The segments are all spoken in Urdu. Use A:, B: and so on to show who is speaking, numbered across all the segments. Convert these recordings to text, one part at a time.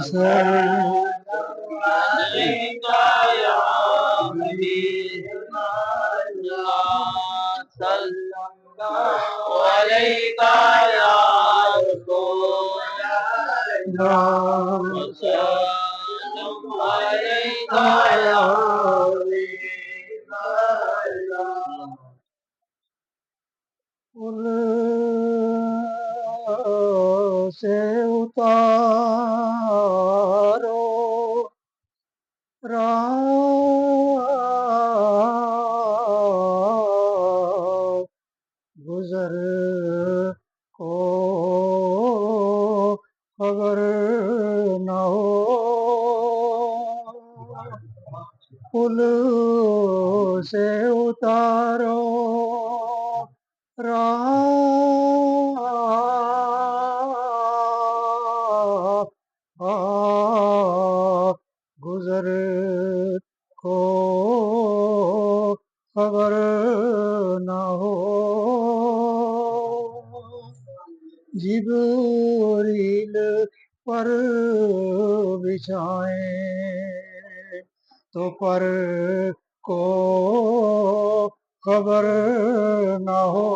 A: عليك يا حبيبنا الله صلى الله عليك يا رسول الله وسلم عليك يا حبيب الله
B: پل سے اتارو راہ گزر کو خبر نہ ہو پل سے اتارو گزر کو خبر نہ ہو جبریل پر بچھائیں تو پر کو خبر نہ ہو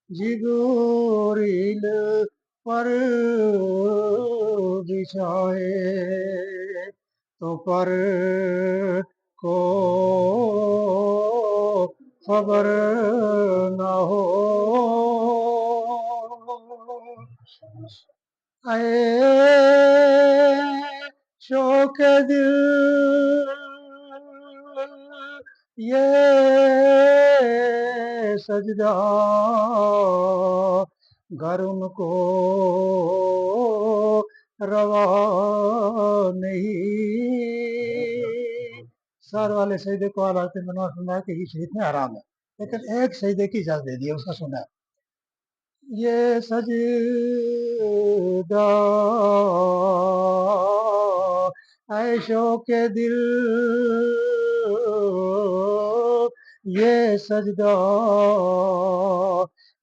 B: جبریل پر بچھائے تو پر کو خبر نہ ہو اے شوق دل یہ سجدہ گر ان کو روا نہیں سار والے سجدے کو آلات منوار فرمایا کہ یہ شریف میں حرام ہے لیکن ایک سجدے کی اجازت دے دی ہے اس کا سنا ہے یہ سجدہ عیشوں کے دل یہ سجدہ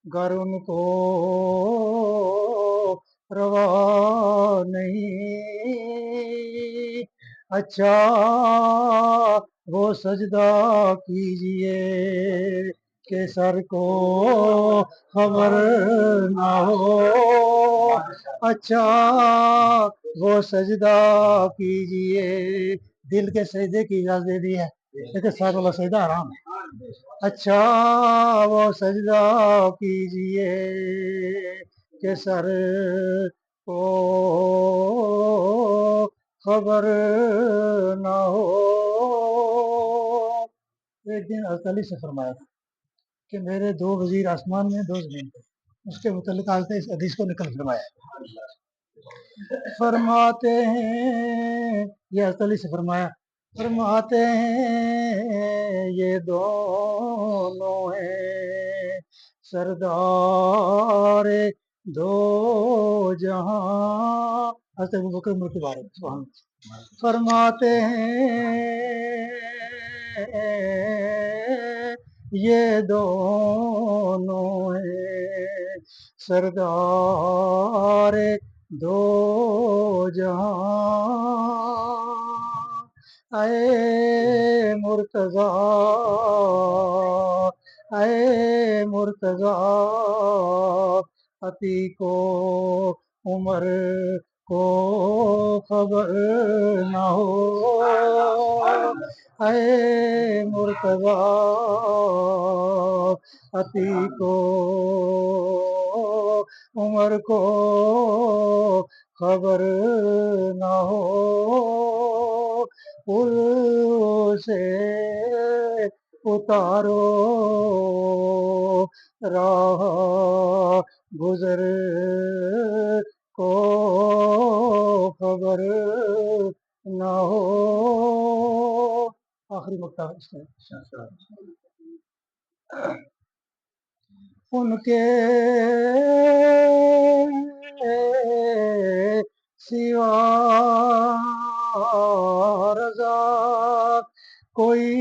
B: گر ان کو روا نہیں اچھا وہ سجدہ کیجئے کہ سر کو خبر نہ ہو اچھا وہ سجدہ کیجئے دل کے سجدے کی اجازت دے دی ہے لیکن سر والا سجدہ حرام ہے اچھا وہ سجدہ کیجئے کہ سر کو خبر نہ ہو ایک دن حضرت علی سے فرمایا تھا کہ میرے 2 وزیر آسمان میں 2 زمین پہ اس کے متعلق حضرت اس حدیث کو نقل فرمایا فرماتے ہیں یہ حضرت علی سے فرمایا فرماتے ہیں یہ دونوں ہیں سردار 2 جہاں حضرت ابوبکر عمر کے بارے میں سبحان اللہ فرماتے ہیں یہ دونوں ہیں سردار 2 جہاں اے مرتضی عتیق و عمر کو خبر نہ ہو اے مرتضی عتیق و عمر کو خبر نہ ہو پل سے اتارو راہ گزر کو خبر نہ ہو آخری مقطع ان کے سوا رضا کوئی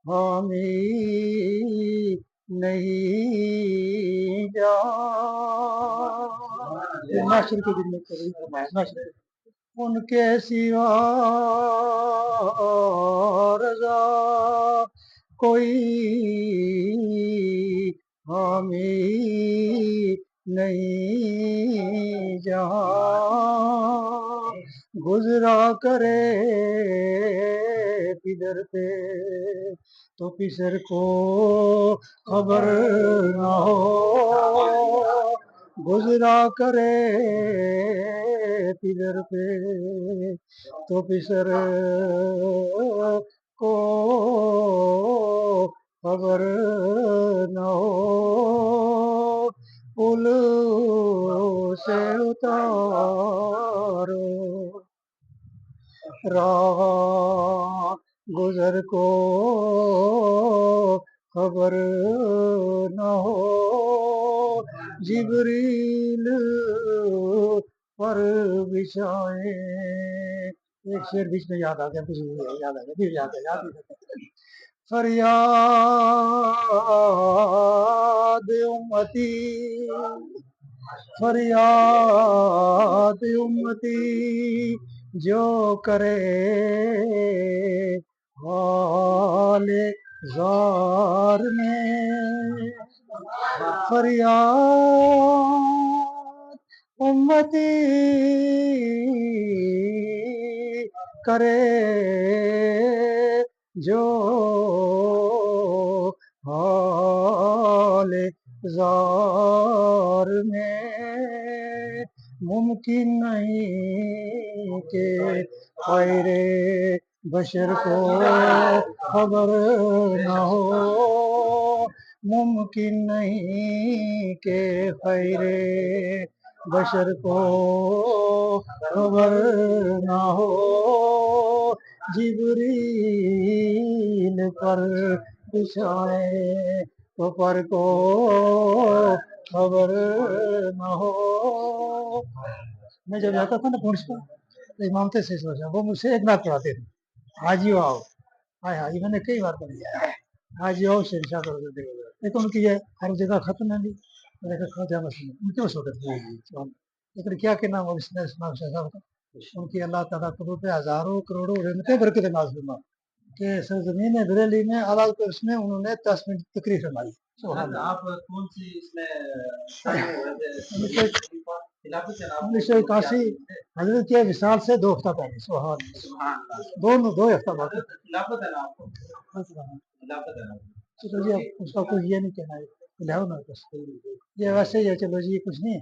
B: حامی نہیں جان معاشر کے دن میں معاشر ان کے سوا رضا کوئی حامی نہیں جہاں گزرا کرے پدر پہ تو پسر کو خبر نہ ہو گزرا کرے پدر پہ تو پسر کو خبر نہ ہو پل سے اتارو راہ گزر کو خبر نہ ہو جبریل پر بچھائے ایک شعر بیچ میں یاد آ گیا یاد آ گیا یاد فریاد امتی فریاد امتی جو کرے حال زار میں فریاد امتی کرے جو حال زار میں ممکن نہیں کہ خیر بشر کو خبر نہ ہو ممکن نہیں کہ خیر بشر کو خبر نہ ہو جبریل پر بچھائے تو پر کو خبر نہ ہو میں جب جاتا تھا نا پولیس پر تو امامتے سے سوچا وہ مجھ سے ایک بات پڑھاتے تھے حاجی آؤ حاجی میں نے کئی بار پڑھی حاجی آؤ شہنشاہ لیکن ان کی یہ ہر جگہ ختم ہے بھی کیوں لیکن کیا کہنا وہ ان کی اللہ تعالیٰ قدرت ہزاروں کروڑوں رحمتیں برکت نازل کہ سرزمین بریلی میں اعلیٰ اس میں انہوں نے 10 منٹ تقریر فرمائی
A: آپ کون سی اس میں
B: 1981 حضرت کے وصال سے 2 ہفتہ پہلے سبحان اللہ 2 ہفتہ بعد چلو جی اس کا کوئی یہ نہیں کہنا ہے یہ ویسے ہی ہے چلو جی کچھ نہیں